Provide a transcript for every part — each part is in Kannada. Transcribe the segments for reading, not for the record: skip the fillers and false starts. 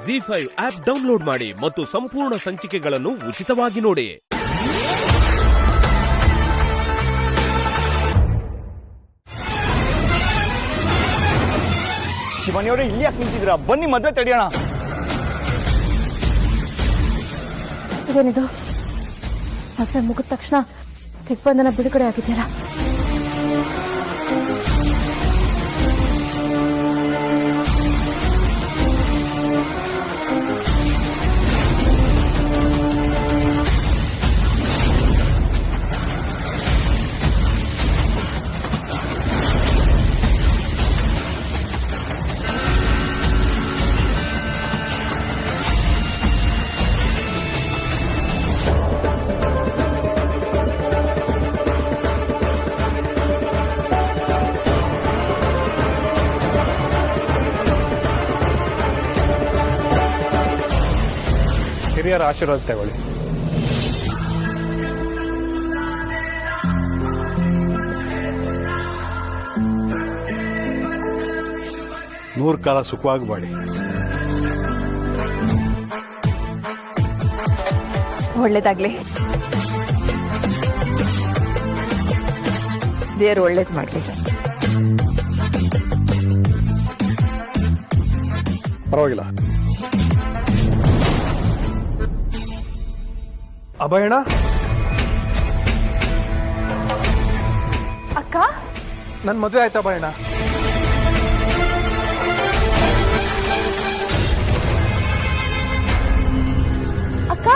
ZEE5 ಆಪ್ ಡೌನ್ಲೋಡ್ ಮಾಡಿ ಮತ್ತು ಸಂಪೂರ್ಣ ಸಂಚಿಕೆಗಳನ್ನು ಉಚಿತವಾಗಿ ನೋಡಿ. ಶಿವಾನಿಯವರೇ, ಇಲ್ಲಿ ಯಾಕೆ ನಿಂತಿದ್ದೀರಾ? ಬನ್ನಿ, ಮದುವೆ ತಡೆಯೋಣ. ಇದೇನಿದು? ಮದುವೆ ಮುಗಿದ ತಕ್ಷಣ ದಿಗ್ಬಂಧನ ಬಿಡುಗಡೆ ಆಗಿದೆಯಲ್ಲ. ಹಿರಿಯರ ಆಶೀರ್ವಾದ ತಗೊಳ್ಳಿ. ನೂರು ಕಾಲ ಸುಖವಾಗಿ ಬಾಳಿ. ಒಳ್ಳೇದಾಗ್ಲಿ. ದೇವರು ಒಳ್ಳೇದ್ ಮಾಡ್ಲಿ. ಪರವಾಗಿಲ್ಲ. ಅಭಯಣ್ಣ, ಅಕ್ಕ, ನನ್ನ ಮದುವೆ ಆಯ್ತಾ ಅಭಯಣ್ಣ? ಅಕ್ಕ,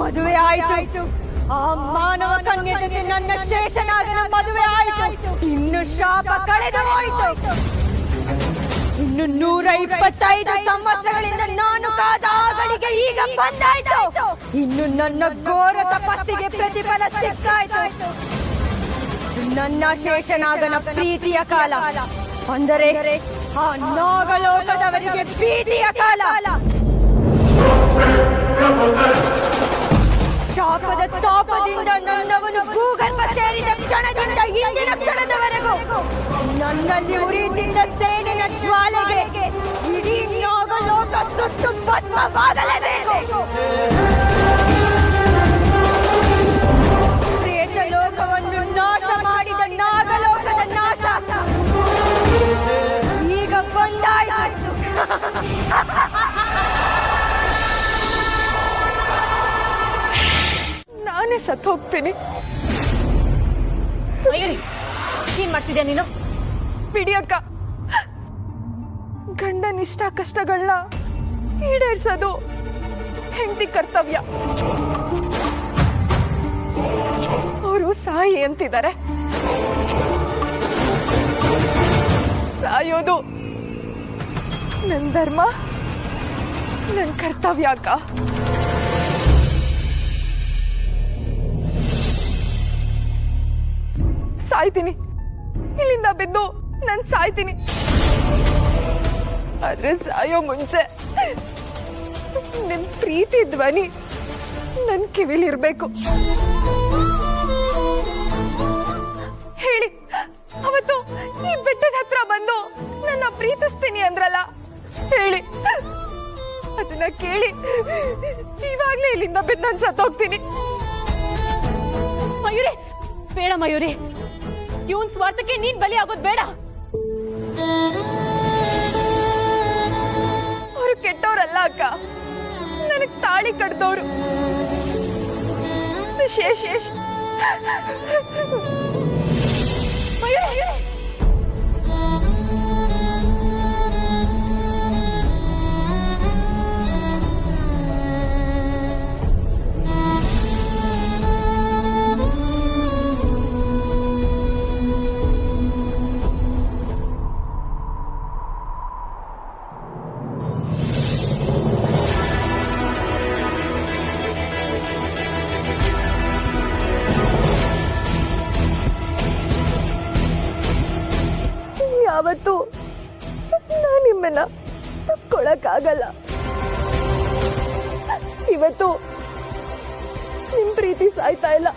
ಮದುವೆ ಆಯ್ತು. ಆ ಮಾನವ ಕನ್ಯೆ ಜೊತೆ ನನ್ನ ಶೇಷನಾಗನ ಮದುವೆ ಆಯ್ತು. ಇನ್ನು ಶಾಪ ಕಳೆದು ಹೋಯ್ತು. ಇನ್ನು 125 ಸಂವತ್ಸರಗಳಿಂದ ನಾನು ಕಾದ ಆಗಳಿಗೆ ಈಗ ಬಂದಾಯ್ತು. ಇನ್ನು ನನ್ನ ಘೋರ ತಪಸ್ಸಿಗೆ ಪ್ರತಿಫಲ ಸಿಕ್ಕಾಯ್ತು. ನನ್ನ ಶೇಷನಾಗನ ಪ್ರೀತಿಯ ಕಾಲ, ಅಂದರೆ ಆ ನಾಗಲೋಕದವರಿಗೆ ಪ್ರೀತಿಯ ಕಾಲ. ಶಾಪದ ತಾಪದಿಂದ ನನ್ನವನು ಭೂಗರ್ಭ ಸೇರಿದ ಕ್ಷಣದಿಂದ ಇಂದಿನ ಕ್ಷಣದವರೆಗೂ ನನ್ನಲ್ಲಿ ಉರಿಯುತ್ತಿದ್ದ ಸೇನಿನ ಜ್ವಾಲೆಗೆ ಇಡೀ ನಾಗಲೋಕ ಸುಟ್ಟು ಭಸ್ಮವಾಗಲೇಬೇಕು. ಪ್ರೇತ ಲೋಕವನ್ನು ನಾಶ ಮಾಡಿದ ನಾಗಲೋಕದ ನಾಶ ಈಗ ಬಂದಾಯಿತು. ನಾನೇ ಸತ್ತು ಹೋಗ್ತೀನಿ. ಏನ್ ಮಾಡ್ತಿದ್ಯಾ ನೀನು? ಬಿಡಿ ಅಕ್ಕ, ಗಂಡನ ಇಷ್ಟ ಕಷ್ಟಗಳನ್ನ ಈಡೇರಿಸೋದು ಹೆಂಡತಿ ಕರ್ತವ್ಯ. ಅವರು ಸಾಯಿ ಅಂತಿದ್ದಾರೆ. ಸಾಯೋದು ನನ್ನ ಧರ್ಮ, ನನ್ನ ಕರ್ತವ್ಯ ಅಕ್ಕ. ಸಾಯ್ತೀನಿ, ಇಲ್ಲಿಂದ ಬಿದ್ದು ನಾನು ಸಾಯ್ತೀನಿ. ಆದ್ರೆ ಸಾಯೋ ಮುಂಚೆ ನಿನ್ ಪ್ರೀತಿ ಧ್ವನಿ ನನ್ ಕಿವಿಲಿರ್ಬೇಕು. ಹೇಳಿ, ಅವತ್ತು ಈ ಬೆಟ್ಟದ ಹತ್ರ ಬಂದು ನನ್ನ ಪ್ರೀತಿಸ್ತೀನಿ ಅಂದ್ರಲ್ಲ, ಹೇಳಿ. ಅದನ್ನ ಕೇಳಿ ಇವಾಗ್ಲೇ ಇಲ್ಲಿಂದ ಬಿದ್ದು ನಾನು ಸತ್ತೋಗ್ತೀನಿ. ಮಯೂರಿ, ಬೇಡ ಮಯೂರಿ, ಇವನ್ ಸ್ವಾರ್ಥಕ್ಕೆ ನೀನ್ ಬಲಿ ಆಗೋದ್ ಬೇಡ. ಅವರು ಕೆಟ್ಟವರಲ್ಲ ಅಕ್ಕ, ನನಗ್ ತಾಳಿ ಕಡ್ದವ್ರು. ಶೇಷ್ ಮಯೂರಿ, ಯಾವತ್ತೂ ನಾನು ನಿಮ್ಮನ್ನ ತಪ್ಕೊಳಕ್ಕಾಗಲ್ಲ. ಇವತ್ತು ನಿಮ್ ಪ್ರೀತಿ ಸಾಯ್ತಾ ಇಲ್ಲ,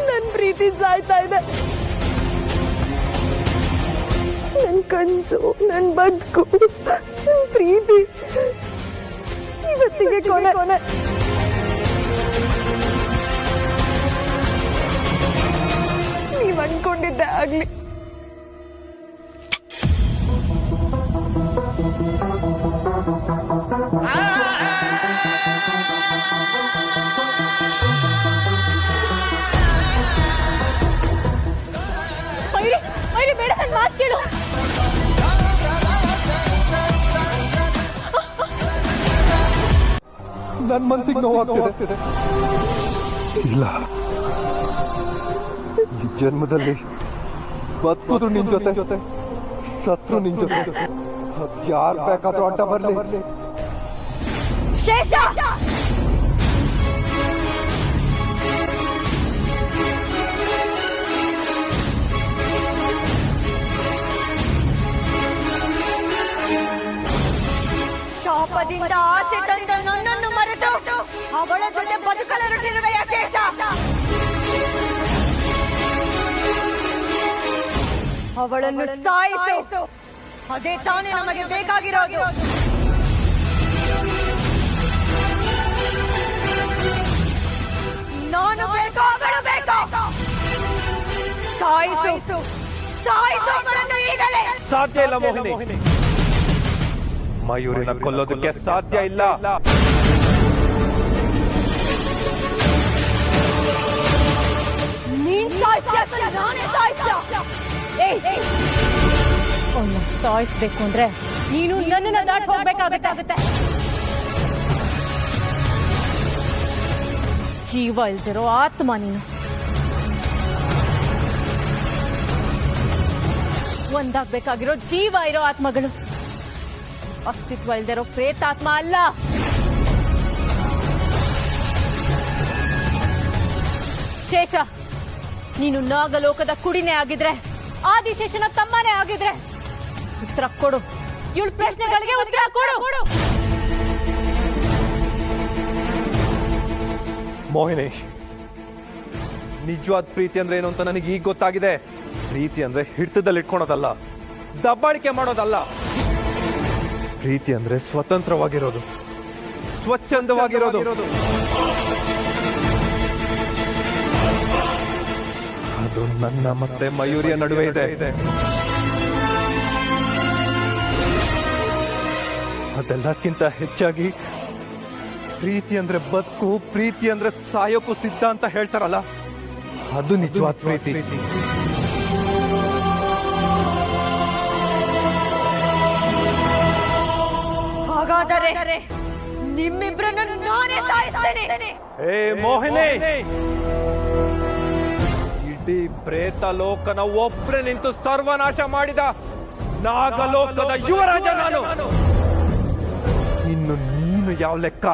ನನ್ ಪ್ರೀತಿ ಸಾಯ್ತಾ ಇದೆ. ನನ್ ಕನ್ಸು, ನನ್ ಬದುಕು, ನನ್ ಪ್ರೀತಿ ಇವತ್ತಿಗೆ ಕೊನೆ ಕೊನೆ. ನೀವ್ ಅನ್ಕೊಂಡಿದ್ದೆ ಆಗ್ಲಿ. ಮಯೂರಿ ಬೇಡ, ನನ್ನ ಮಾತು ಕೇಳು. ನನ್ನ ಮನಸ್ಸಿಗೆ ನೋವಾಗ್ತಿದೆ. ಇಲ್ಲ, ಈ ಜನ್ಮದಲ್ಲಿ ಬದುಕಿದ್ರು ನಿನ್ ಜೊತೆ, ಸತ್ರು ನಿನ್ ಜೊತೆ. ಅದ್ ಯಾರು ಬೇಕಾದ್ರೂ ಅಡ್ಡ ಬರ್ಲಿ. ಶೇಷ, ಶಾಪದಿಂದ ಆಚೆ ತಂದ ನನ್ನನ್ನು ಮರೆತು ಅವಳ ಜೊತೆ ಬದುಕಲರಟಿರುವೆಯ ಶೇಷ. ಅವಳನ್ನು ಸಾಯಿಸು, ಅದೇ ತಾನೇ ನಮಗೆ ಬೇಕಾಗಿರೋದು. ನಾನು ಬೇಕೋ ಅವಳು ಬೇಕೋ? ಸಾಯಿಸು ಅವಳನ್ನು ಈಗಲೇ. ಸಾಧ್ಯ ಇಲ್ಲ ಮೋಹಿನಿ, ಮಯೂರಿನ ಕೊಲ್ಲೋದಕ್ಕೆ ಸಾಧ್ಯ ಇಲ್ಲ. ನೀನ್ ಸಾಯಿಸ್ತೀಯ, ನಾನೇ ಸಾಯಿಸ್ತೀಯ. ಅವನ್ನ ಸಾಯಿಸ್ಬೇಕು ಅಂದ್ರೆ ನೀನು ನನ್ನನ್ನ ದಾಟಿ ಹೋಗ್ಬೇಕಾಗತ್ತೆ. ಜೀವ ಇಲ್ದಿರೋ ಆತ್ಮ ನೀನು. ಒಂದಾಗ್ಬೇಕಾಗಿರೋ ಜೀವ ಇರೋ ಆತ್ಮಗಳು, ಅಸ್ತಿತ್ವ ಇಲ್ದಿರೋ ಪ್ರೇತಾತ್ಮ ಅಲ್ಲ. ಶೇಷ, ನೀನು ನಾಗಲೋಕದ ಕುಡಿನೇ ಆಗಿದ್ರೆ, ಆದಿಶೇಷನ ತಮ್ಮನೇ ಆಗಿದ್ರೆ ಉತ್ತರ ಕೊಡು. ಇವಳ ಪ್ರಶ್ನೆಗಳಿಗೆ ಉತ್ತರ ಕೊಡು. ಮೋಹಿನಿ, ನಿಜವಾದ ಪ್ರೀತಿ ಅಂದ್ರೆ ಏನು ಅಂತ ನನಗೆ ಈಗ ಗೊತ್ತಾಗಿದೆ. ಪ್ರೀತಿ ಅಂದ್ರೆ ಹಿಡಿತದಲ್ಲಿ ಇಟ್ಕೊಳೋದಲ್ಲ, ದಬ್ಬಾಳಿಕೆ ಮಾಡೋದಲ್ಲ. ಪ್ರೀತಿ ಅಂದ್ರೆ ಸ್ವತಂತ್ರವಾಗಿರೋದು, ಸ್ವಚ್ಛಂದವಾಗಿರೋದು. ಅದು ನನ್ನ ಮತ್ತೆ ಮಯೂರಿಯ ನಡುವೆ ಇದೆ. ಅದೆಲ್ಲಕ್ಕಿಂತ ಹೆಚ್ಚಾಗಿ ಪ್ರೀತಿ ಅಂದ್ರೆ ಬದುಕು, ಪ್ರೀತಿ ಅಂದ್ರೆ ಸಾಯೋಕ್ಕೂ ಸಿದ್ಧ ಅಂತ ಹೇಳ್ತಾರಲ್ಲ, ಅದು ನಿಜವಾದ ಪ್ರೀತಿ. ಹಾಗಾದರೆ ನಿಮ್ಮಿಬ್ಬರನ್ನು ನಾನೇ ಸಾಯಿಸ್ತೇನೆ. ಏ ಮೋಹಿನಿ, ಇಡೀ ಪ್ರೇತ ಲೋಕನ ಒಬ್ರೆ ನಿಂತು ಸರ್ವನಾಶ ಮಾಡಿದ ನಾಗಲೋಕದ ಯುವರಾಜ ನಾನು. ಇನ್ನು ನೀನು ಯಾವ ಲೆಕ್ಕ?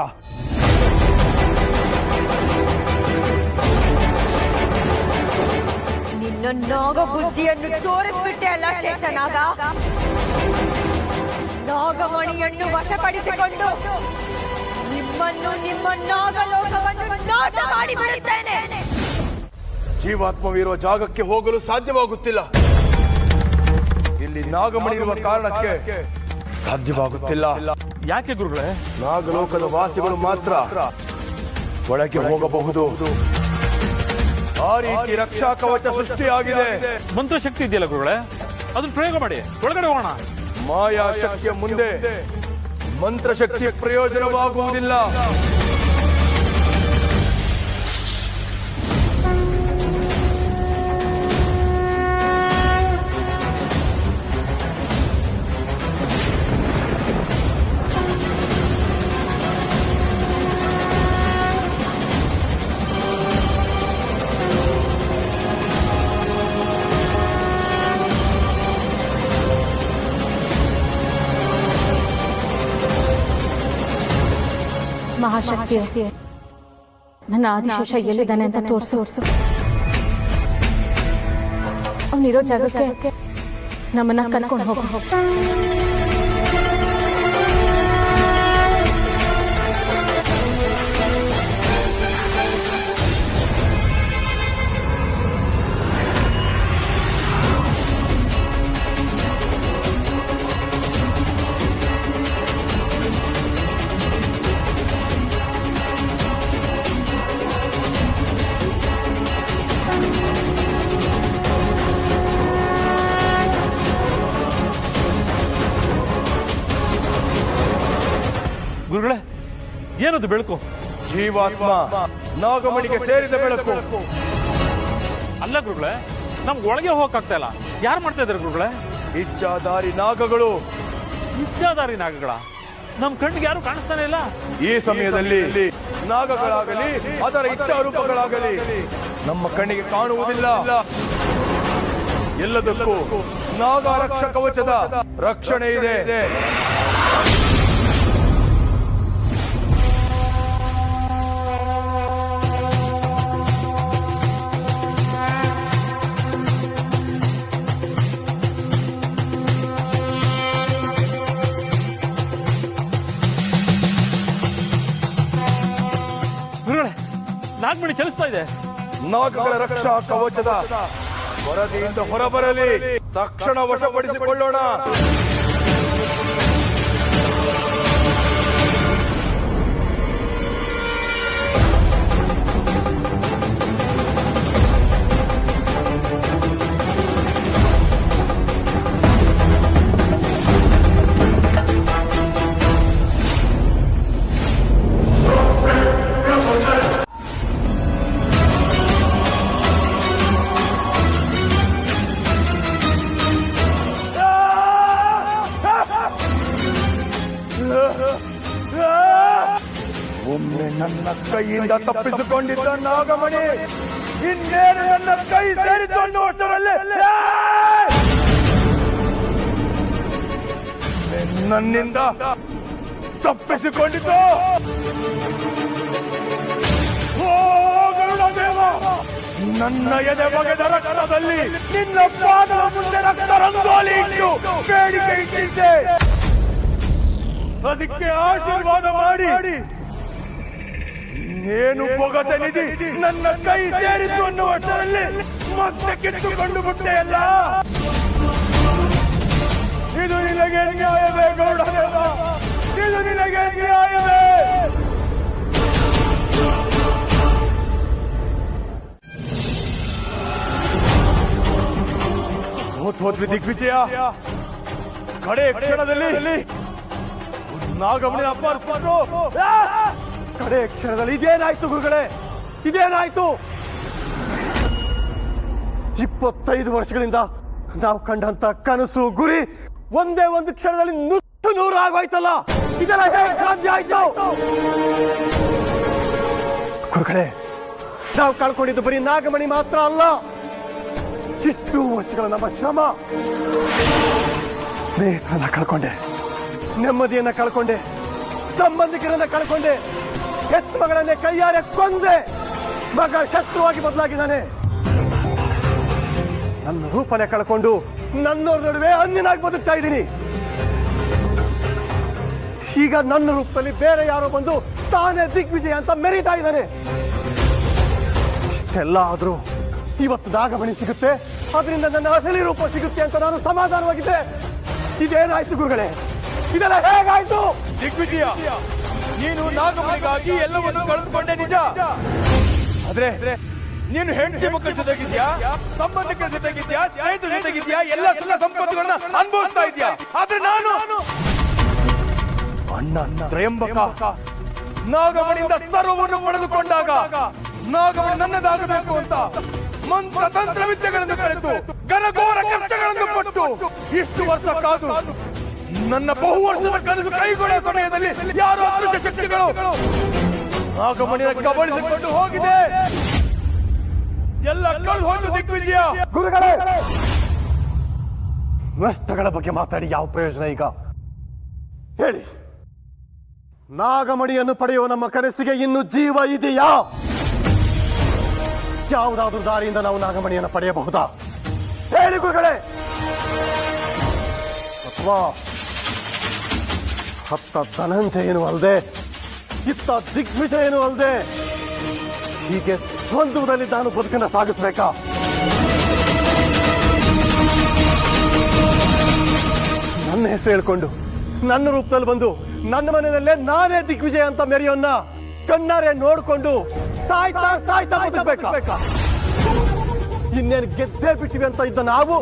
ನಿನ್ನ ನಾಗ ಬುದ್ಧಿಯನ್ನು ತೋರಿಸ್ಬಿಟ್ಟೆ ಅಲ್ಲ ಶೇಷನಾಗ. ನಾಗಮಣಿಯನ್ನು ವಶಪಡಿಸಿಕೊಂಡು ನಿಮ್ಮನ್ನು, ನಿಮ್ಮ ನಾಗಲೋಕವನ್ನು ನಾಶ ಮಾಡಿಬಿಡುತ್ತೇನೆ. ಜೀವಾತ್ಮವಿರುವ ಜಾಗಕ್ಕೆ ಹೋಗಲು ಸಾಧ್ಯವಾಗುತ್ತಿಲ್ಲ. ಇಲ್ಲಿ ನಾಗಮಣಿ ಇರುವ ಕಾರಣಕ್ಕೆ ಸಾಧ್ಯವಾಗುತ್ತಿಲ್ಲ. ಯಾಕೆ ಗುರುಗಳೇ? ನಾಗಲೋಕದ ವಾಸಿಗಳು ಮಾತ್ರ ಒಳಗೆ ಹೋಗಬಹುದು. ಆ ರೀತಿ ರಕ್ಷಾ ಕವಚ ಸೃಷ್ಟಿಯಾಗಿದೆ. ಮಂತ್ರಶಕ್ತಿ ಇದೆಯಲ್ಲ ಗುರುಗಳೇ, ಅದನ್ನ ಪ್ರಯೋಗ ಮಾಡಿ ಒಳಗಡೆ ಹೋಗೋಣ. ಮಾಯಾ ಶಕ್ತಿಯ ಮುಂದೆ ಮಂತ್ರಶಕ್ತಿಯ ಪ್ರಯೋಜನವಾಗುವುದಿಲ್ಲ. ಮಹಾಶಕ್ತಿ, ನನ್ನ ಆದಿಶೇಷ ಎಲ್ಲಿದ್ದಾನೆ ಅಂತ ತೋರಿಸು. ಅವನಿರೋ ಜಾಗಕ್ಕೆ ನಮ್ಮನ್ನ ಕರ್ಕೊಂಡು ಹೋಗು. ಗುರುಗಳೇ, ಏನದು ಬೆಳಕು? ಜೀವಾತ್ಮ ನಾಗಮಣಿಗೆ ಸೇರಿದ ಬೆಳಕು. ಅಲ್ಲ ಗುರುಗಳೇ, ನಮ್ಗೆ ಒಳಗೆ ಹೋಗಕ್ಕಾಗ್ತಾ ಇಲ್ಲ. ಯಾರು ಮಾಡ್ತಾ ಇದಾರೆ ಗುರುಗಳೇ? ಇಚ್ಛಾಧಾರಿ ನಾಗಗಳು. ಇಚ್ಛಾಧಾರಿ ನಾಗಗಳ? ನಮ್ ಕಣ್ಣಿಗೆ ಯಾರು ಕಾಣಿಸ್ತಾನೆ ಇಲ್ಲ. ಈ ಸಮಯದಲ್ಲಿ ನಾಗಗಳಾಗಲಿ ಅದರ ಇಚ್ಛಾರೂಪಗಳಾಗಲಿ ನಮ್ಮ ಕಣ್ಣಿಗೆ ಕಾಣುವುದಿಲ್ಲ. ಎಲ್ಲದಕ್ಕೂ ನಾಗರಕ್ಷ ಕವಚದ ರಕ್ಷಣೆ ಇದೆ. ಗುರುಗಳೇ, ನಾಗಮಣಿ ಚಲಿಸ್ತಾ ಇದೆ. ನಾಗಗಳ ರಕ್ಷಾ ಕವಚದ ವರದಿಯಿಂದ ಹೊರಬರಲಿ. ತಕ್ಷಣ ವಶಪಡಿಸಿಕೊಳ್ಳೋಣ. ಒಮ್ಮೆ ನನ್ನ ಕೈಯಿಂದ ತಪ್ಪಿಸಿಕೊಂಡಿದ್ದ ನಾಗಮಣಿ ಇನ್ನೇನು ನನ್ನ ಕೈ ಸೇರಿತು ಅನ್ನುವಷ್ಟರಲ್ಲೇ ನನ್ನಿಂದ ತಪ್ಪಿಸಿಕೊಂಡಿತು. ಓ ಗರುಡದೇವ, ನನ್ನ ಎದೆ ಬಗೆದ ರಕ್ತದಲ್ಲಿ ನಿನ್ನ ಪಾದದ ಮುಂದೆ ರಕ್ತ ರಂಗೋಲಿ ಇಟ್ಟು ಬೇಡಿಕೆ ಇಟ್ಟಿದ್ದೆ. ಅದಕ್ಕೆ ಆಶೀರ್ವಾದ ಮಾಡಿ ನೇನು ಬೊಗಸೆ ನಿಧಿ ನನ್ನ ಕೈ ಸೇರಿತು ಅನ್ನುವಷ್ಟರಲ್ಲಿ ಮತ್ತೆ ಕಿತ್ತುಕೊಂಡು ಬಿಟ್ಟೆಯಲ್ಲ. ಇದು ನಿನಗೆ ನ್ಯಾಯವೇ ಗೌಡದೇವ? ಇದು ನಿನಗೆ ನ್ಯಾಯವೇ? ಹೋದ್ವಿ ದಿಗ್ವಿಜಯ. ಕಡೆ ಕ್ಷಣದಲ್ಲಿ ನಾಗಮಣಿ ಅಪಹರಿಸಿದ್ರು. ಕಡೆ ಕ್ಷಣದಲ್ಲಿ ಇದೇನಾಯ್ತು ಗುರುಗಳೇ? ಇದೇನಾಯ್ತು? 25 ವರ್ಷಗಳಿಂದ ನಾವು ಕಂಡಂತ ಕನಸು ಗುರಿ ಒಂದೇ ಒಂದು ಕ್ಷಣದಲ್ಲಿ ನುಚ್ಚು ನೂರು ಆಗೋಯ್ತಲ್ಲ. ಇದೆಲ್ಲ ಹೇಗೆ ಸಾಧ್ಯ ಆಯ್ತು ಗುರುಗಳೇ? ನಾವು ಕಳ್ಕೊಂಡಿದ್ದು ಬರೀ ನಾಗಮಣಿ ಮಾತ್ರ ಅಲ್ಲ, ಇಷ್ಟು ವರ್ಷಗಳ ನಮ್ಮ ಶ್ರಮ. ಸ್ನೇಹಿತರನ್ನ ಕಳ್ಕೊಂಡೆ, ನೆಮ್ಮದಿಯನ್ನ ಕಳ್ಕೊಂಡೆ, ಸಂಬಂಧಿಕರನ್ನ ಕಳ್ಕೊಂಡೆ, ಹೆತ್ತು ಮಗಳನ್ನೇ ಕೈಯಾರೆ ಕೊಂದೆ. ಮಗ ಶತ್ರುವಾಗಿ ಬದಲಾಗಿದ್ದಾನೆ. ನನ್ನ ರೂಪನೆ ಕಳ್ಕೊಂಡು ನನ್ನವ್ರ ನಡುವೆ ಅನ್ಯನಾಗಿ ಬದುಕ್ತಾ ಇದ್ದೀನಿ. ಈಗ ನನ್ನ ರೂಪದಲ್ಲಿ ಬೇರೆ ಯಾರೋ ಬಂದು ತಾನೇ ದಿಗ್ವಿಜಯ ಅಂತ ಮೆರೀತಾ ಇದ್ದಾನೆ. ಇಷ್ಟೆಲ್ಲ ಆದ್ರೂ ಇವತ್ತು ನಾಗಮಣಿ ಸಿಗುತ್ತೆ, ಅದರಿಂದ ನನ್ನ ಅಸಲಿ ರೂಪ ಸಿಗುತ್ತೆ ಅಂತ ನಾನು ಸಮಾಧಾನವಾಗಿದ್ದೆ. ಇದೇನಾಯ್ತು ಗುರುಗಳೇ? ಇದೆಲ್ಲ ಹೇಗಾಯ್ತು? ದಿಗ್ವಿಜಯ, ನೀನು ನಾಗಮಣಿಗಾಗಿ ಎಲ್ಲವನ್ನು ಕಳೆದುಕೊಂಡೆ ನಿಜ. ಆದ್ರೆ ನೀನು ಹೆಂಡತಿ ಮಕ್ಕಳ ಜೊತೆಗಿದ್ಯಾ, ಸಂಬಂಧಿಕರ ಜೊತೆಗಿದ್ಯಾ, ಸ್ನೇಹಿತರ ಜೊತೆಗಿದ್ಯಾ, ಎಲ್ಲ ಸುಖ ಸಂಪತ್ತುಗಳನ್ನ ಅನುಭವಿಸ್ತಾ ಇದ್ಯಾ. ಆದ್ರೆ ನಾನು ಅಣ್ಣ ತ್ರಯಂಬಕ ನಾಗಮಣಿಯಿಂದ ಸರ್ವವನ್ನು ಪಡೆದುಕೊಂಡಾಗ ನಾಗಮಣಿ ನನ್ನದಾಗಬೇಕು ಅಂತ ಮಂತ್ರ ತಂತ್ರ ವಿದ್ಯೆಗಳನ್ನು ಕಲಿತು ಘನಘೋರ ಕಷ್ಟಗಳನ್ನು ಪಟ್ಟು ಇಷ್ಟು ವರ್ಷ ಕಾದು ನನ್ನ ಬಹುವರ್ಷದ ಕನಸು ಕೈಗೊಳ್ಳುವ ಸಮಯದಲ್ಲಿ ಯಾರೋ ಅದೃಶ್ಯ ಶಕ್ತಿಗಳು ನಾಗಮಣಿಯ ಕಬಳಿಸಿಕೊಂಡು ಹೋಗಿದೆ. ಎಲ್ಲ ಕಳೆದು ಹೋಯ್ತು ದಿಗ್ವಿಜಯ. ಗುರುಗಳೇ, ನಷ್ಟಗಳ ಬಗ್ಗೆ ಮಾತಾಡಿ ಯಾವ ಪ್ರಯೋಜನ ಈಗ ಹೇಳಿ? ನಾಗಮಣಿಯನ್ನು ಪಡೆಯುವ ನಮ್ಮ ಕನಸಿಗೆ ಇನ್ನು ಜೀವ ಇದೆಯಾ? ಯಾವುದಾದ್ರೂ ದಾರಿಯಿಂದ ನಾವು ನಾಗಮಣಿಯನ್ನು ಪಡೆಯಬಹುದಾ? ಹೇಳಿ ಗುರುಗಳೇ. ಅಮರತ್ವ ಹತ್ತ ಧನಂಜಯನು ಅಲ್ಲದೆ ಇತ್ತ ದಿಗ್ವಿಜಯನು ಅಲ್ಲದೆ ಹೀಗೆ ದ್ವಂದ್ವದಲ್ಲಿ ನಾನು ಬದುಕನ್ನು ಸಾಗಿಸ್ಬೇಕಾ? ನನ್ನ ಹೆಸರು ಹೇಳ್ಕೊಂಡು ನನ್ನ ರೂಪದಲ್ಲಿ ಬಂದು ನನ್ನ ಮನೆಯಲ್ಲೇ ನಾನೇ ದಿಗ್ವಿಜಯ ಅಂತ ಮೆರೆಯೋನ್ನ ಕಣ್ಣಾರೆ ನೋಡ್ಕೊಂಡು ಸಾಯ್ತಾ ಸಾಯ್ತಾ ಬದುಕಬೇಕಾ? ಇನ್ನೇನು ಗೆದ್ದೇ ಬಿಟ್ಟಿವಿ ಅಂತ ಇದ್ದ ನಾವು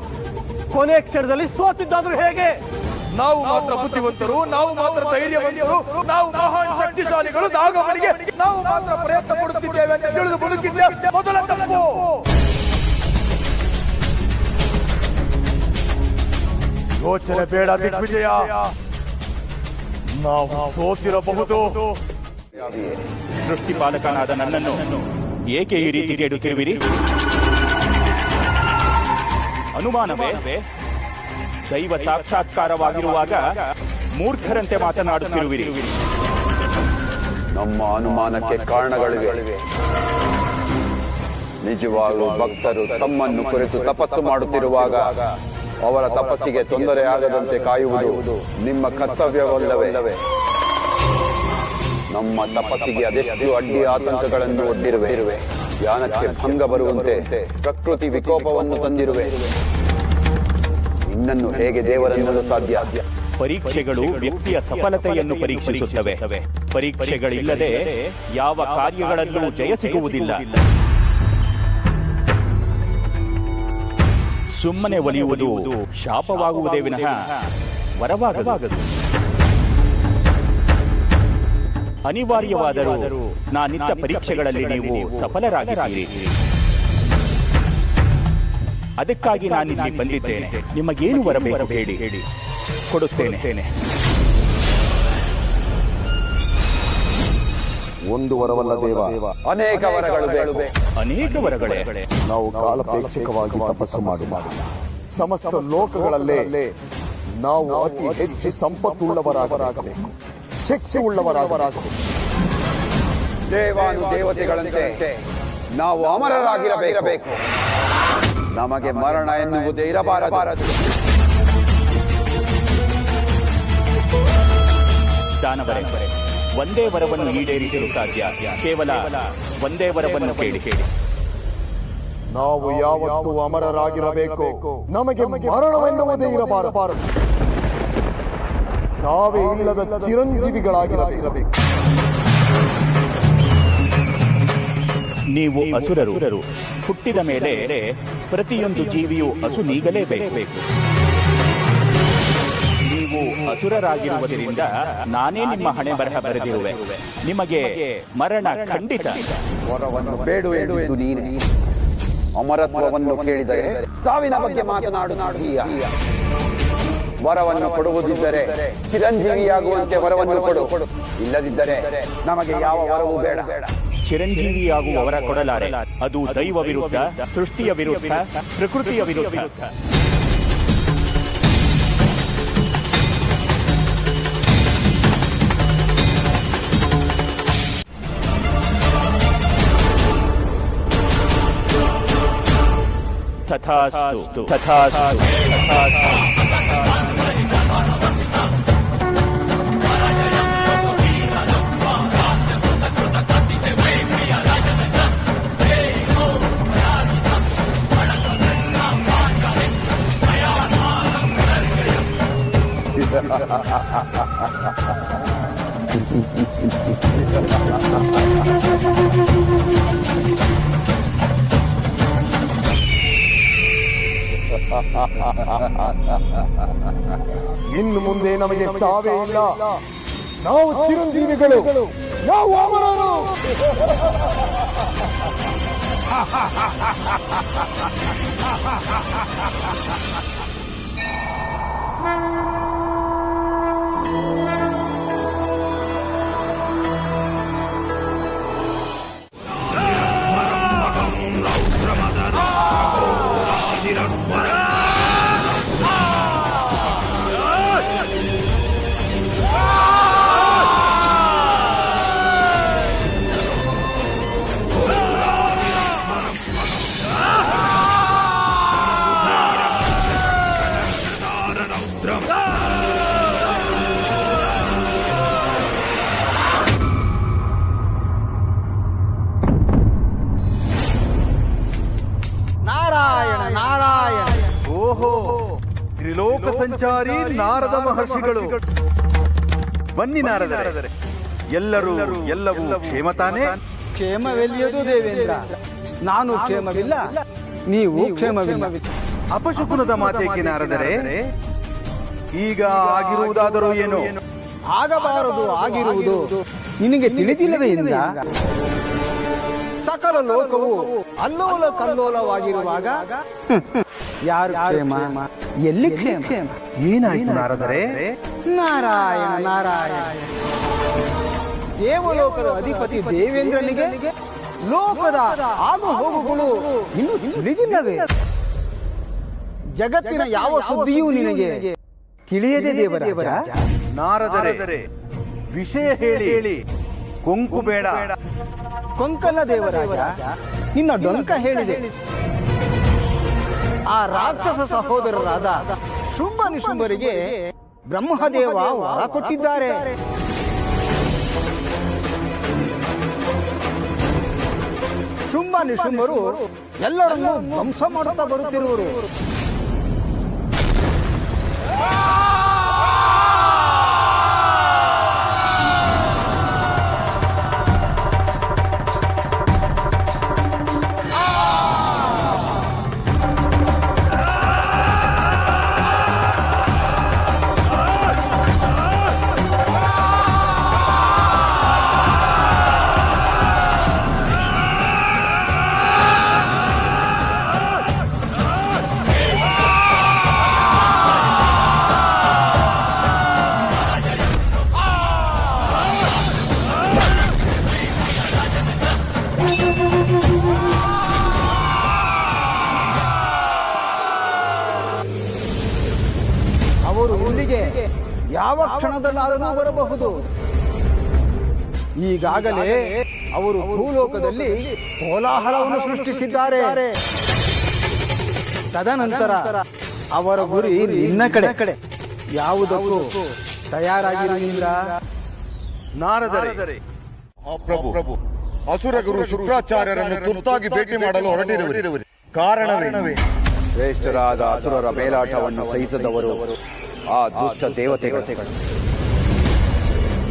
ಕೊನೆ ಕ್ಷಣದಲ್ಲಿ ಸೋತಿದ್ದಾದ್ರೂ ಹೇಗೆ? ನಾವು ಮಾತ್ರ ಬುದ್ಧಿವಂತರು, ನಾವು ಮಾತ್ರ ಧೈರ್ಯವಂತರು, ನಾವು ಮಹಾನ್ ಶಕ್ತಿಶಾಲಿಗಳು, ನಾಗವನಿಗೆ ನಾವು ಮಾತ್ರ ಪ್ರಯತ್ನ ಪಡುತ್ತಿದ್ದೇವೆ ಅಂತ ತಿಳಿದು ಬದುಕಿದ್ದೆ ಮೊದಲ ತಪ್ಪು. ಯೋಚನೆ ಬೇಡ ದಿಗ್ವಿಜಯ, ನಾವು ಸೋತಿರಬಹುದು. ಸೃಷ್ಟಿಪಾಲಕನಾದ ನನ್ನನ್ನು ಏಕೆ ಈ ರೀತಿ ಕೇಳುತ್ತಿರುವಿರಿ? ಅನುಮಾನವೇ? ದೈವ ಸಾಕ್ಷಾತ್ಕಾರವಾಗಿರುವಾಗ ಮೂರ್ಖರಂತೆ ಮಾತನಾಡುತ್ತಿರುವಿರಿ. ನಮ್ಮ ಅನುಮಾನಕ್ಕೆ ಕಾರಣಗಳಿವೆ. ನಿಜವಾಗಲೂ ಭಕ್ತರು ತಮ್ಮನ್ನು ಕುರಿತು ತಪಸ್ಸು ಮಾಡುತ್ತಿರುವಾಗ ಅವರ ತಪಸ್ಸಿಗೆ ತೊಂದರೆ ಆಗದಂತೆ ಕಾಯುವುದು ನಿಮ್ಮ ಕರ್ತವ್ಯವಲ್ಲವೇ? ನಮ್ಮ ತಪಸ್ಸಿಗೆ ಅದೆಷ್ಟು ಅಡ್ಡಿ ಆತಂಕಗಳನ್ನು ಒಡ್ಡಿರುವೆ. ಧ್ಯಾನಕ್ಕೆ ಭಂಗ ಬರುವಂತೆ ಪ್ರಕೃತಿ ವಿಕೋಪವನ್ನು ತಂದಿರುವೆ. ಇನ್ನನ್ನು ಹೇಗೆ ದೇವರನ್ನಲು ಸಾಧ್ಯ? ಪರೀಕ್ಷೆಗಳು ವ್ಯಕ್ತಿಯ ಸಫಲತೆಯನ್ನು ಪರೀಕ್ಷಿಸುತ್ತವೆ. ಪರೀಕ್ಷೆಗಳಿಲ್ಲದೆ ಯಾವ ಕಾರ್ಯಗಳಲ್ಲೂ ಜಯ ಸಿಗುವುದಿಲ್ಲ. ಸುಮ್ಮನೆ ಒಲಿಯುವುದು ಶಾಪವಾಗುವುದೇ ವಿನಃ ವರವಾಗದು. ಅನಿವಾರ್ಯವಾದರೂ ನಾನಿತ್ತ ಪರೀಕ್ಷೆಗಳಲ್ಲಿ ನೀವು ಸಫಲರಾಗಿದ್ದೀರಿ. ಅದಕ್ಕಾಗಿ ನಾನಿಲ್ಲಿ ಬಂದಿದ್ದೇನೆ. ನಿಮಗೇನು ಬರಬೇಕು ಹೇಳಿ, ಕೊಡುತ್ತೇನೆ. ಒಂದು ವರವಲ್ಲ ದೇವ, ಅನೇಕ ವರಗಳು. ಅನೇಕ ವರಗಳೇ? ನಾವು ಕಾಲಪೇಕ್ಷಕವಾಗಿ ತಪಸ್ಸು ಮಾಡಿ ಸಮಸ್ತ ಲೋಕಗಳಲ್ಲೇ ನಾವು ಅತಿ ಹೆಚ್ಚು ಸಂಪತ್ತುಳ್ಳವರಾಗಬೇಕು, ಶಕ್ತಿ ಉಳ್ಳವರಾಗಬೇಕು. ದೇವಾನು ದೇವತೆಗಳಂತೆ ನಾವು ಅಮರರಾಗಿರಬೇಕು. ನಮಗೆ ಮರಣ ಎನ್ನುವುದೇ ಇರಬಾರದು. ದಾನವರೇ, ಒಂದೇ ವರವನ್ನು ಈಡೇರಿಸಲು ಸಾಧ್ಯ. ಕೇವಲ ಒಂದೇ ವರವನ್ನು ಕೇಳಿ. ನಾವು ಯಾವತ್ತೂ ಅಮರರಾಗಿರಬೇಕು. ನಮಗೆ ಮರಣವೆನ್ನುವುದೇ ಇರಬಾರದು. ಸಾವೇ ಇಲ್ಲದ ಚಿರಂಜೀವಿಗಳಾಗಿರಬೇಕು. ನೀವು ಅಸುರರು. ಹುಟ್ಟಿದ ಮೇಲೆ ಪ್ರತಿಯೊಂದು ಜೀವಿಯು ಹಸು ನೀಗಲೇಬೇಕು. ನೀವು ಅಸುರರಾಗಿರುವುದರಿಂದ ನಾನೇ ನಿಮ್ಮ ಹಣೆ ಬರಹ ಬರೆದಿರುವೆ. ನಿಮಗೆ ಮರಣ ಖಂಡಿತ. ವರವನ್ನು ಬೇಡುವುದು ನೀನೇ. ಅಮರತ್ವವನ್ನು ಕೇಳಿದರೆ ಸಾವಿನ ಬಗ್ಗೆ ಮಾತನಾಡುತ್ತೀಯ. ವರವನ್ನು ಕೊಡುವುದಿದ್ದರೆ ಚಿರಂಜೀವಿಯಾಗುವಂತೆ ವರವನ್ನು ಕೊಡು. ಇಲ್ಲದಿದ್ದರೆ ನಮಗೆ ಯಾವ ವರವೂ ಬೇಡ. ಚಿರಂಜೀವಿಯಾಗುವ ವರ ಕೊಡಲಾರೆ. ಅದು ದೈವ ವಿರುದ್ಧ, ಸೃಷ್ಟಿಯ ವಿರುದ್ಧ, ಪ್ರಕೃತಿಯ ವಿರುದ್ಧ. ತಥಾಸ್ತು, ತಥಾಸ್ತು, ತಥಾಸ್ತು. ಇನ್ನು ಮುಂದೆ ನಮಗೆ ಸಾವೇ ಇಲ್ಲ. ನಾವು ಚಿರಂಜೀವಿಗಳು, ನಾವು ಅಮರರು. ನಾರಾಯಣ ನಾರಾಯಣ. ಓಹೋ, ತ್ರಿಲೋಕ ಸಂಚಾರಿ ನಾರದ ಮಹರ್ಷಿಗಳು. ಬನ್ನಿ ನಾರದರೆ, ಎಲ್ಲರೂ ಎಲ್ಲವೂ ಕ್ಷೇಮ ತಾನೇ? ಕ್ಷೇಮವೆಲ್ಲಿಯದು ದೇವೇಂದ್ರ. ನಾನು ಕ್ಷೇಮವಿಲ್ಲ, ನೀವು ಕ್ಷೇಮವಿಲ್ಲ. ಅಪಶಕುನದ ಮಾತೇಕೆ ನಾರದರೆ? ಈಗ ಆಗಿರುವುದಾದರೂ ಏನು? ಆಗಬಾರದು ಆಗಿರುವುದು ನಿನಗೆ ತಿಳಿದಿಲ್ಲವೇ ಇಂದ್ರ? ಸಕಲ ಲೋಕವು ಅಲ್ಲೋಲ ಕಲ್ಲೋಲವಾಗಿರುವಾಗ ಯಾರು ಕ್ಷೇಮ, ಎಲ್ಲಿ ಕ್ಷೇಮ? ಏನಾಯ್ತು ನಾರದರೆ? ನಾರಾಯಣ ನಾರಾಯಣ. ದೇವಲೋಕದ ಅಧಿಪತಿ ದೇವೇಂದ್ರನಿಗೆ ಲೋಕದ ಆಗು ಹೋಗುಗಳು ಇನ್ನು ತಿಳಿದಿಲ್ಲವೇ? ಜಗತ್ತಿನ ಯಾವ ಸುದ್ದಿಯೂ ನಿನಗೆ ತಿಳಿಯದೆ ದೇವರಾಜ? ನಾರದರೆ, ವಿಷಯ ಹೇಳಿ, ಕೊಂಕು ಬೇಡ. ಕೊಂಕಲ್ಲ ದೇವರಾಜ, ನಿನ್ನ ಡೊಂಕ ಹೇಳಿದೆ. ಆ ರಾಕ್ಷಸ ಸಹೋದರರಾದ ಶುಂಭ ನಿಶುಂಭರಿಗೆ ಬ್ರಹ್ಮದೇವ ವರ ಕೊಟ್ಟಿದ್ದಾರೆ. ಶುಂಭ ನಿಶುಂಭರು ಎಲ್ಲರನ್ನೂ ಧ್ವಂಸ ಮಾಡುತ್ತಾ ಬರುತ್ತಿರುವರು. ಅವರು ಇಲ್ಲಿಗೆ ಯಾವ ಕ್ಷಣದಲ್ಲಾದರೂ ಬರಬಹುದು. ಈಗಾಗಲೇ ಅವರು ಭೂಲೋಕದಲ್ಲಿ ಕೋಲಾಹಲವನ್ನು ಸೃಷ್ಟಿಸಿದ್ದಾರೆ. ತದನಂತರ ಅವರ ಗುರಿ ನಿನ್ನ ಕಡೆ. ಯಾವುದಕ್ಕೂ ತಯಾರಾಗಿರುವುದಿಲ್ಲ ನಾರದರೆ. ಪ್ರಭು, ಅಸುರಗುರು ಶುಕ್ರಾಚಾರ್ಯರನ್ನು ತುರ್ತಾಗಿ ಭೇಟಿ ಮಾಡಲು ಹೊರಟಿರುವರು. ಕಾರಣವೇನವೇ? ಶ್ರೇಷ್ಠರಾದ ಅಸುರರ ಮೇಲಾಟವನ್ನು ಸಹಿಸದವರು ಆ ದುಷ್ಟ ದೇವತೆಗಳು.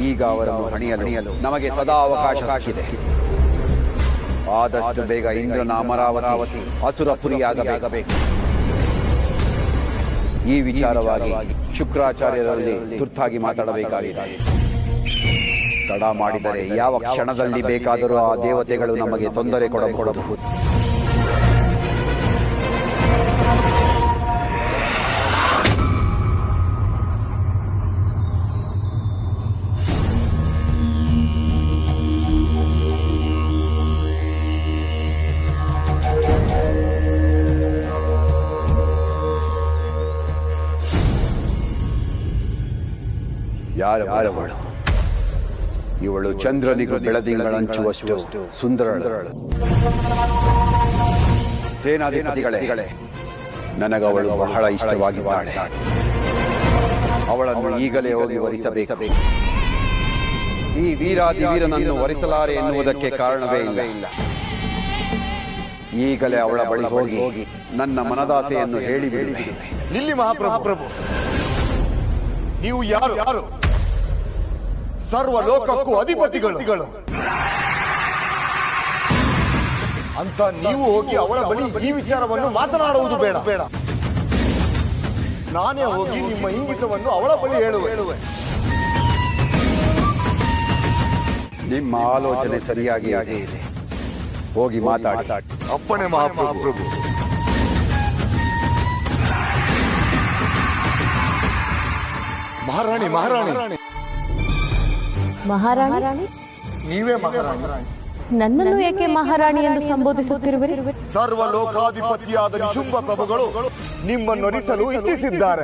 ಈಗ ಅವರನ್ನು ಹಣಿಯಲು ನಮಗೆ ಸದಾ ಅವಕಾಶ ಸಿಕ್ಕಿದೆ. ಆದಷ್ಟು ಬೇಗ ಇಂದ್ರನ ಅಮರಾವತಿ ಅಸುರಪುರಿಯಾಗಬೇಕು. ಈ ವಿಚಾರವಾಗಿ ಶುಕ್ರಾಚಾರ್ಯರಲ್ಲಿ ತುರ್ತಾಗಿ ಮಾತಾಡಬೇಕಾಗಿದೆ. ತಡ ಮಾಡಿದರೆ ಯಾವ ಕ್ಷಣದಲ್ಲಿ ಬೇಕಾದರೂ ಆ ದೇವತೆಗಳು ನಮಗೆ ತೊಂದರೆ ಕೊಡಬಹುದು. ಯಾರವಳು? ಇವಳು ಚಂದ್ರನಿಗೂ ಬೆಳದಿಂಗಳಂಚುವಷ್ಟು ಸುಂದರಳು. ಸೇನಾಧಿಪತಿಗಳೇ, ನನಗವಳು ಬಹಳ ಇಷ್ಟವಾಗಿದ್ದಾಳೆ. ಅವಳನ್ನು ಈಗಲೇ ಹೋಗಿ ವರಿಸಬೇಕು. ಈ ವೀರಾದಿ ವೀರನನ್ನು ವರಿಸಲಾರೆ ಎನ್ನುವುದಕ್ಕೆ ಕಾರಣವೇ ಇಲ್ಲ. ಈಗಲೇ ಅವಳ ಬಳಿ ಹೋಗಿ ನನ್ನ ಮನದಾಸೆಯನ್ನು ಹೇಳಿಬಿಡಿ. ನಿಲ್ಲಿ ಮಹಾಪ್ರಭು, ನೀವು ಯಾರು? ಸರ್ವ ಲೋಕಕ್ಕೂ ಅಧಿಪತಿಗಳು ಅಂತ ನೀವು ಹೋಗಿ ಅವಳ ಬಳಿ ಈ ವಿಚಾರವನ್ನು ಮಾತನಾಡುವುದು ಬೇಡ. ನಾನೇ ಹೋಗಿ ನಿಮ್ಮ ಇಂಗಿತವನ್ನು ಅವಳ ಬಳಿ ಹೇಳುವೆ. ನಿಮ್ಮ ಆಲೋಚನೆ ಸರಿಯಾಗಿ ಇದೆ. ಹೋಗಿ ಮಾತಾಡಿ. ಅಪ್ಪಣೆ ಮಹಾಪ್ರಭು. ಮಹಾರಾಣಿ, ಮಹಾರಾಣಿ, ನೀವೇ ಮಹಾರಾಣಿ. ನನ್ನನ್ನು ಏಕೆ ಮಹಾರಾಣಿ ಎಂದು ಸಂಬೋಧಿಸುತ್ತಿರುವಿರಿ? ಸರ್ವ ಲೋಕಾಧಿಪತಿಯಾದ ನಿಶುಂಭ ಪ್ರಭುಗಳು ನಿಮ್ಮನ್ನು ಒರಿಸಲು ಇಚ್ಛಿಸಿದ್ದಾರೆ.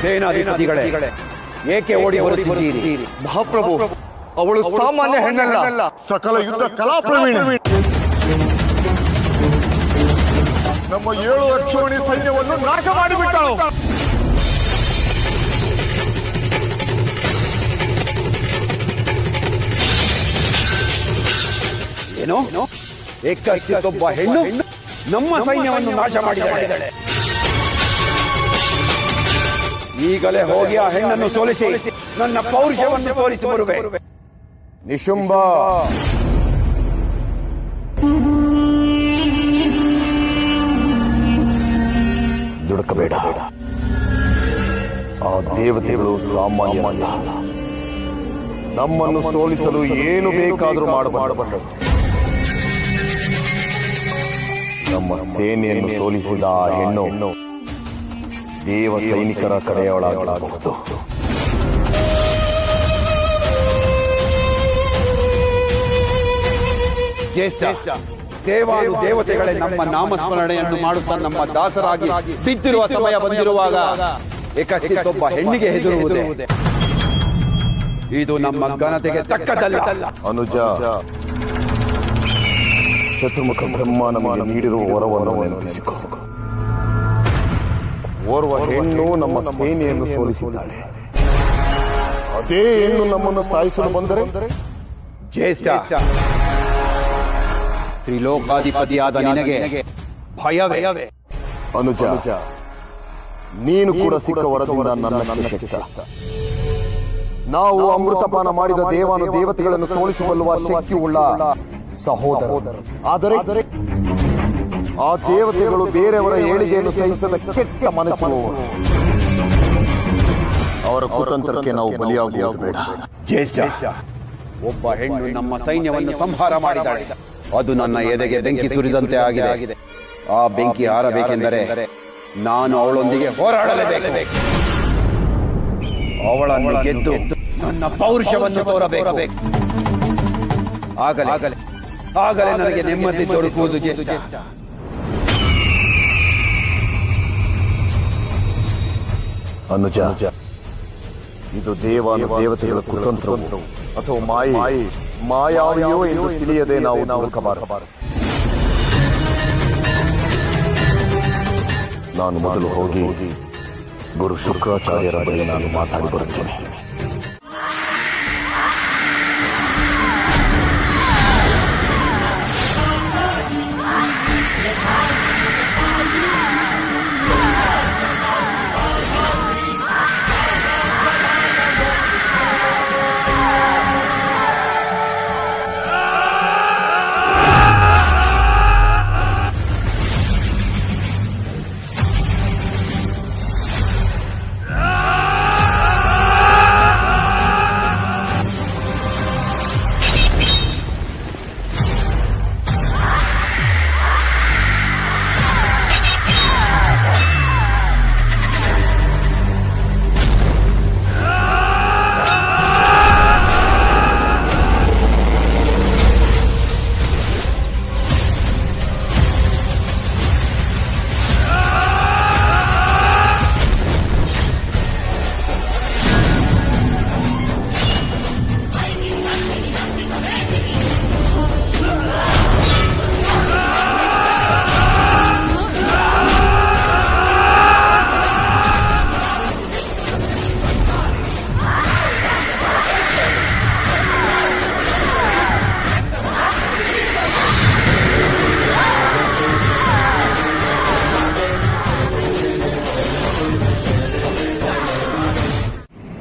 ಸೇನಾಧಿಪತಿಗಳೇ, ಏಕೆ ಓಡಿ ಬರುತ್ತಿದ್ದೀರಿ? ಮಹಾಪ್ರಭು, ಅವಳು ಸಾಮಾನ್ಯ ಹೆಣ್ಣಲ್ಲ, ಸಕಲ ಯುದ್ಧ ಕಲಾ ಪ್ರವೀಣ. ನಮ್ಮ 7 ಅಕ್ಷೋಣಿ ಸೈನ್ಯವನ್ನು ನಾಶ ಮಾಡಿಬಿಟ್ಟಳು. ಏನೋ ಏಕಸ್ಸಿಗೊಬ್ಬ ಹೆಣ್ಣು ನಮ್ಮ ಸೈನ್ಯವನ್ನು ನಾಶ ಮಾಡಿದ್ದಾಳೆ. ಈಗಲೇ ಹೋಗಿ ಆ ಹೆಣ್ಣನ್ನು ಸೋಲಿಸಿ ನನ್ನ ಪೌರುಷವನ್ನು ತೋರಿಸಿ ಬರುವೆ. ನಿಶುಂಭ, ದುಡುಕಬೇಡ. ಆ ದೇವತೆಗಳು ಸಾಮಾನ್ಯರಲ್ಲ. ನಮ್ಮನ್ನು ಸೋಲಿಸಲು ಏನು ಬೇಕಾದರೂ ಮಾಡಬಾರದು. ನಮ್ಮ ಸೇನೆಯನ್ನು ಸೋಲಿಸಿದ ಆ ಹೆಣ್ಣು ದೇವ ಸೈನಿಕರ ಕಡೆಯವಳಾಗಬಹುದು. ಜ್ಯೇಷ್ಠ, ದೇವಾನು ದೇವತೆಗಳೇ ನಮ್ಮ ನಾಮಸ್ಮರಣೆಯನ್ನು ಮಾಡುತ್ತಾ ನಮ್ಮ ದಾಸರಾಗಿ ಬಿದ್ದಿರುವ ಸಮಯ ಬಂದಿರುವಾಗ ಏಕಸ್ಸಿಗೊಬ್ಬ ಹೆಣ್ಣಿಗೆ ಹೆದರುವುದೇ? ಇದು ನಮ್ಮ ಘನತೆಗೆ ತಕ್ಕದಲ್ಲ. ಅನುಜ, ಚತುರ್ಮುಖ ಬ್ರಹ್ಮ ನಮಗೆ ನೀಡಿರುವ ವರವನ್ನು ನೆನಪಿಸಿಕೊ. ಓರ್ವ ಹೆಣ್ಣು ನಮ್ಮ ಸೇನೆಯನ್ನು ಸೋಲಿಸಿದ್ದಾಳೆ. ಅದೇ ಹೆಣ್ಣು ನಮ್ಮನ್ನು ಸಾಯಿಸಲು ಬಂದರೆ? ಜ್ಯೇಷ್ಠ, ತ್ರಿಲೋಕಾಧಿಪತಿಯಾದ ನಿನಗೆ ಭಯವೇ? ಅನುಜ, ನೀನು ಕೂಡ ಸಿಕ್ಕ ವರದಿಂದ ನನ್ನಷ್ಟೇ ಶಕ್ತ. ನಾವು ಅಮೃತಪಾನ ಮಾಡಿದ ದೇವಾನು ದೇವತೆಗಳನ್ನು ಸೋಲಿಸಬಲ್ಲುವ ಶಕ್ತಿಯುಳ್ಳ ಸಹೋದರರು. ಆದರೆ ಆ ದೇವತೆಗಳು ಬೇರೆಯವರ ಏಳಿಗೆಯನ್ನು ಸಹಿಸದ ಕೆಟ್ಟ ಮನಸ್ಸು. ಅವರ ಕುತಂತ್ರಕ್ಕೆ ನಾವು ಬಲಿಯಾಗುವುದು ಬೇಡ. ಜ್ಯೇಷ್ಠ, ಒಬ್ಬ ಹೆಣ್ಣು ನಮ್ಮ ಸೈನ್ಯವನ್ನು ಸಂಹಾರ ಮಾಡಿದ್ದಾಳೆ. ಅದು ನನ್ನ ಎದೆಗೆ ಬೆಂಕಿ ಸುರಿದಂತೆ ಆಗಿದೆ. ಆ ಬೆಂಕಿ ಆರಬೇಕೆಂದರೆ ನಾನು ಅವಳೊಂದಿಗೆ ಹೋರಾಡಲೇಬೇಕು. ಅವಳನ್ನು ಗೆದ್ದು ನನ್ನ ಪೌರುಷವನ್ನು ತೋರಬೇಕು. ಆಗಲೇ ನನಗೆ ನೆಮ್ಮದಿ ದೊರಕುವುದು. ಜ್ಯೇಷ್ಠ, ಅನುಜ, ಇದು ದೇವಾನು ದೇವತೆಗಳ ಕುತಂತ್ರವು ಅಥವಾ ಮಾಯಾವಿಯೋ ಎಂದು ತಿಳಿಯದೆ ನಾವು ಹುಡುಕಬಾರದು. ನಾನು ಮೊದಲು ಹೋಗಿ ಗುರು ಶುಕ್ರಾಚಾರ್ಯರ ಬಳಿ ನಾನು ಮಾತಾಡಿ ಬರುತ್ತೇನೆ.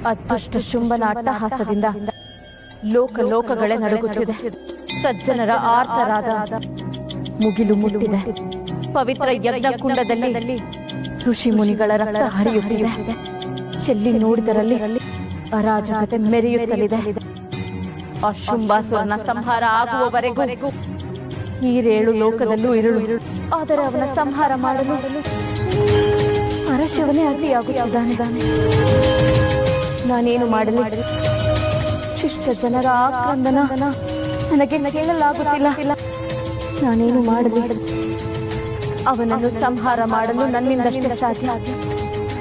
ಅದೃಷ್ಟ ಶುಂಭನ ಅಟ್ಟಹಾಸದಿಂದ ಲೋಕಗಳೇ ನಡುಗುತ್ತಿದೆ. ಸಜ್ಜನರ ಆರ್ತರಾದ ಮುಗಿಲು ಮುಟ್ಟಿದೆ. ಪವಿತ್ರ ಯಜ್ಞ ಕುಂಡದಲ್ಲಿ ಋಷಿ ಮುನಿಗಳ ರಕ್ತ ಹರಿಯುತ್ತಿದೆ. ಎಲ್ಲಿ ನೋಡಿದರಲ್ಲಿ ಅರಾಜಕತೆ ಮೆರೆಯುತ್ತಲಿದೆ. ಆ ಶುಂಭಾಸುರನ ಸಂಹಾರ ಆಗುವವರೆಗೂ ಈ 7 ಲೋಕದಲ್ಲೂ ಇರುಳು. ಆದರೆ ಅವನ ಸಂಹಾರ ಮಾಡಲು ಪರಶಿವನೇ ಅಡ್ಡಿಯಾಗುತ್ತಿದ್ದಾನೆ. ನಾನೇನು ಮಾಡಲಿ? ಶಿಷ್ಟ ಜನರ ಆಕ್ರಂದನ ನನಗೆ ಕೇಳಲಾಗುತ್ತಿಲ್ಲ. ನಾನೇನು ಮಾಡಲಿ? ಅವನನ್ನು ಸಂಹಾರ ಮಾಡಲು ನನ್ನಿಂದಷ್ಟೇ ಸಾಧ್ಯ.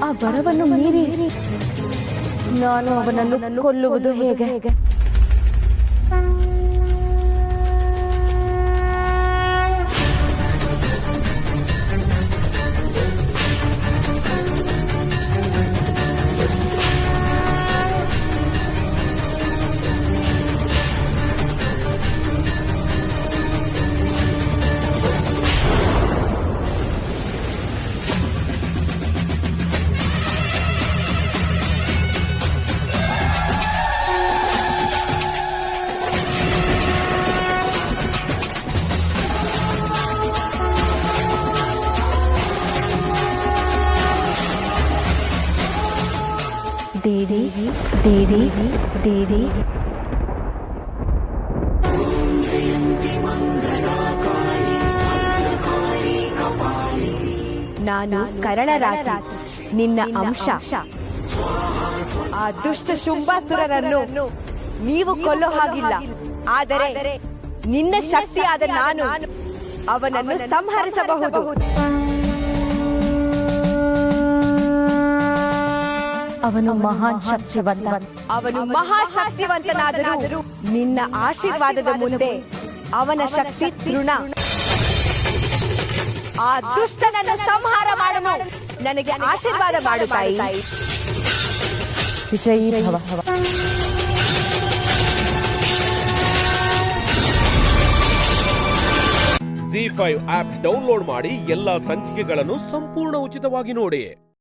ಆ ಬರವನ್ನು ಮೀರಿ ನಾನು ಅವನನ್ನು ಕೊಲ್ಲುವುದು ಹೇಗೆ? ದೇವಿ ದೇವಿ ನಾನು ಕರಣರಾಜ, ನಿನ್ನ ಅಂಶ. ಆ ದುಷ್ಟ ಶುಂಭಾಸುರರನ್ನು ನೀವು ಕೊಲ್ಲೋ ಹಾಗಿಲ್ಲ, ಆದರೆ ನಿನ್ನ ಶಕ್ತಿಯಾದ ನಾನು ಅವನನ್ನು ಸಂಹರಿಸಬಹುದು. ಅವನು ಮಹಾನ್ ಶಕ್ತಿವಂತ. ಅವನು ಮಹಾಶಕ್ತಿವಂತನಾದರೂ ನಿನ್ನ ಆಶೀರ್ವಾದದ ಮುಂದೆ ಅವನ ಶಕ್ತಿ ತೃಣ. ಆ ದುಷ್ಟನನ್ನು ಸಂಹಾರ ಮಾಡಲು ನನಗೆ ಆಶೀರ್ವಾದ ಮಾಡು ತಾಯಿ. ವಿಜಯೀ ಭವ. ZEE5 ಆಪ್ ಡೌನ್ಲೋಡ್ ಮಾಡಿ ಎಲ್ಲಾ ಸಂಚಿಕೆಗಳನ್ನು ಸಂಪೂರ್ಣ ಉಚಿತವಾಗಿ ನೋಡಿ.